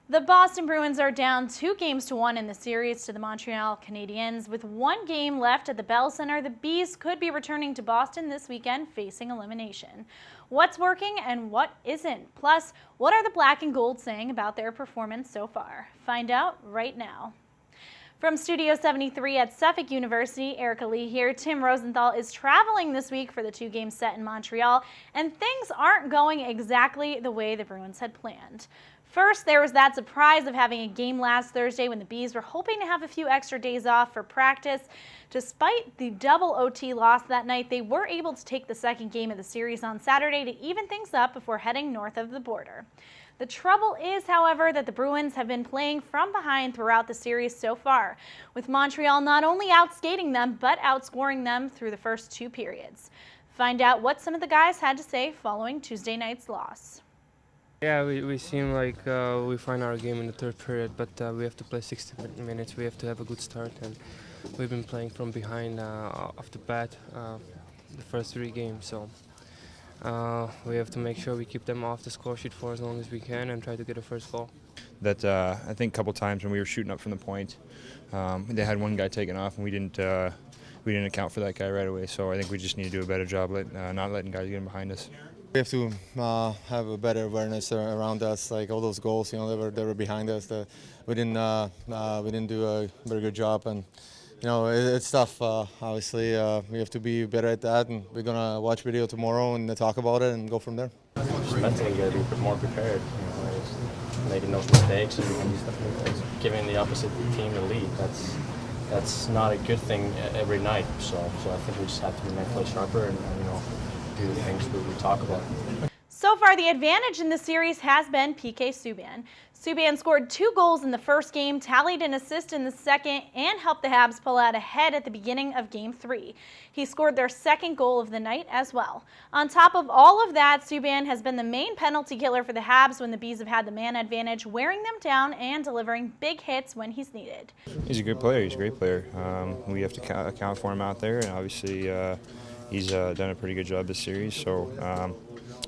The Boston Bruins are down 2-1 in the series to the Montreal Canadiens. With 1 game left at the Bell Center, the Bees could be returning to Boston this weekend facing elimination. What's working and what isn't? Plus, what are the black and gold saying about their performance so far? Find out right now. From Studio 73 at Suffolk University, Erika Leigh here. Tim Rosenthal is traveling this week for the 2-game set in Montreal, and things aren't going exactly the way the Bruins had planned. First, there was that surprise of having a game last Thursday when the Bees were hoping to have a few extra days off for practice. Despite the double OT loss that night, they were able to take the second game of the series on Saturday to even things up before heading north of the border. The trouble is, however, that the Bruins have been playing from behind throughout the series so far, with Montreal not only outskating them, but outscoring them through the first 2 periods. Find out what some of the guys had to say following Tuesday night's loss. Yeah, we seem like we find our game in the third period, but we have to play 60 minutes. We have to have a good start, and we've been playing from behind off the bat the first 3 games. So we have to make sure we keep them off the score sheet for as long as we can and try to get a first goal. That I think a couple times when we were shooting up from the point, they had one guy taken off, and we didn't account for that guy right away. So I think we just need to do a better job not letting guys get in behind us. We have to have a better awareness around us, like all those goals. You know, they were behind us. We didn't do a very good job, and you know it's tough. Obviously, we have to be better at that, and we're gonna watch video tomorrow and talk about it and go from there. Just mentally, you gotta be more prepared. You know, just making those mistakes and giving the opposite team the lead. That's not a good thing every night. So I think we just have to be mentally sharper and you know, do the things that we talk about. So far, the advantage in the series has been PK Subban. Subban scored 2 goals in the first game, tallied an assist in the second, and helped the Habs pull out ahead at the beginning of Game 3. He scored their second goal of the night as well. On top of all of that, Subban has been the main penalty killer for the Habs when the Bees have had the man advantage, wearing them down and delivering big hits when he's needed. He's a good player. He's a great player. We have to account for him out there, and obviously he's done a pretty good job this series. So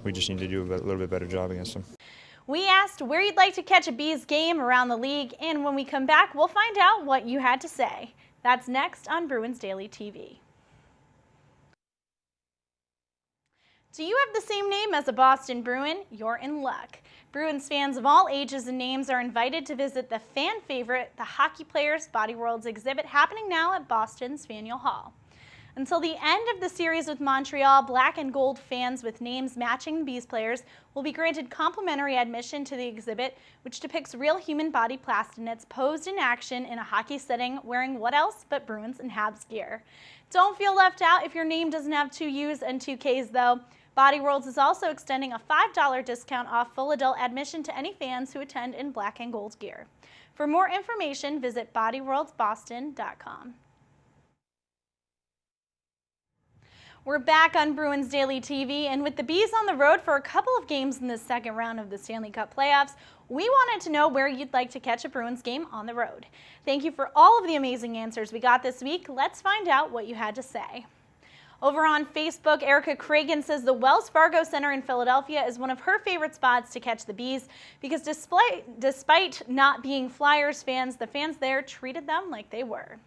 we just need to do a little bit better job against him. We asked where you'd like to catch a Bees game around the league, and when we come back, we'll find out what you had to say. That's next on Bruins Daily TV. Do you have the same name as a Boston Bruin? You're in luck. Bruins fans of all ages and names are invited to visit the fan favorite, the Hockey Players Body Worlds exhibit, happening now at Boston's Faneuil Hall. Until the end of the series with Montreal, black and gold fans with names matching the Bees players will be granted complimentary admission to the exhibit, which depicts real human body plastinates posed in action in a hockey setting, wearing what else but Bruins and Habs gear. Don't feel left out if your name doesn't have 2 U's and 2 K's though. Body Worlds is also extending a $5 discount off full adult admission to any fans who attend in black and gold gear. For more information, visit bodyworldsboston.com. We're back on Bruins Daily TV, and with the Bees on the road for a couple of games in the second round of the Stanley Cup playoffs, we wanted to know where you'd like to catch a Bruins game on the road. Thank you for all of the amazing answers we got this week. Let's find out what you had to say. Over on Facebook, Erica Cragen says the Wells Fargo Center in Philadelphia is one of her favorite spots to catch the Bees because despite not being Flyers fans, the fans there treated them like they were.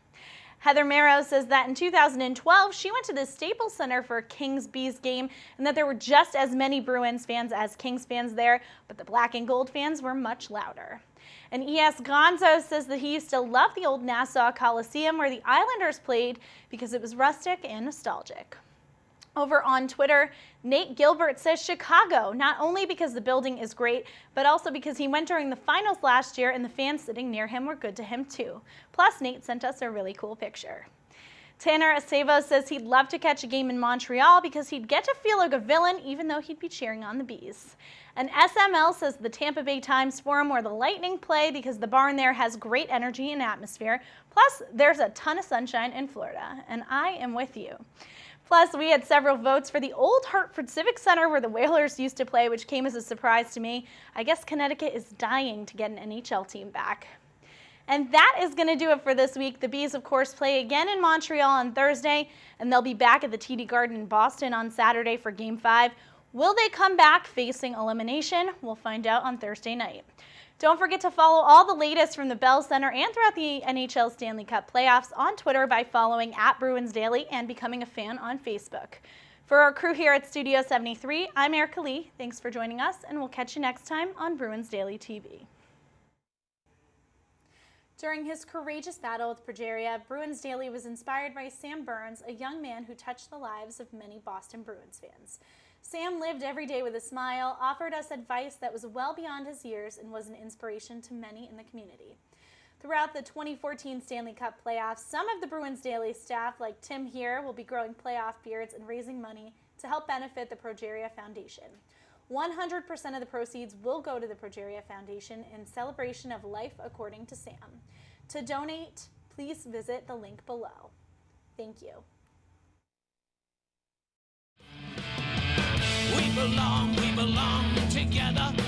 Heather Marrow says that in 2012, she went to the Staples Center for a Kings-Bees game and that there were just as many Bruins fans as Kings fans there, but the black and gold fans were much louder. And E.S. Gonzo says that he used to love the old Nassau Coliseum where the Islanders played because it was rustic and nostalgic. Over on Twitter, Nate Gilbert says Chicago, not only because the building is great, but also because he went during the finals last year and the fans sitting near him were good to him too. Plus, Nate sent us a really cool picture. Tanner Acevo says he'd love to catch a game in Montreal because he'd get to feel like a villain even though he'd be cheering on the Bees. And SML says the Tampa Bay Times Forum where the Lightning play because the barn there has great energy and atmosphere. Plus, there's a ton of sunshine in Florida, and I am with you. Plus, we had several votes for the old Hartford Civic Center where the Whalers used to play, which came as a surprise to me. I guess Connecticut is dying to get an NHL team back. And that is going to do it for this week. The Bees, of course, play again in Montreal on Thursday, and they'll be back at the TD Garden in Boston on Saturday for Game 5. Will they come back facing elimination? We'll find out on Thursday night. Don't forget to follow all the latest from the Bell Center and throughout the NHL Stanley Cup playoffs on Twitter by following @Bruins Daily and becoming a fan on Facebook. For our crew here at Studio 73, I'm Erika Leigh. Thanks for joining us, and we'll catch you next time on Bruins Daily TV. During his courageous battle with progeria, Bruins Daily was inspired by Sam Burns, a young man who touched the lives of many Boston Bruins fans. Sam lived every day with a smile, offered us advice that was well beyond his years, and was an inspiration to many in the community. Throughout the 2014 Stanley Cup playoffs, some of the Bruins Daily staff, like Tim here, will be growing playoff beards and raising money to help benefit the Progeria Foundation. 100% of the proceeds will go to the Progeria Foundation in celebration of life according to Sam. To donate, please visit the link below. Thank you. We belong together.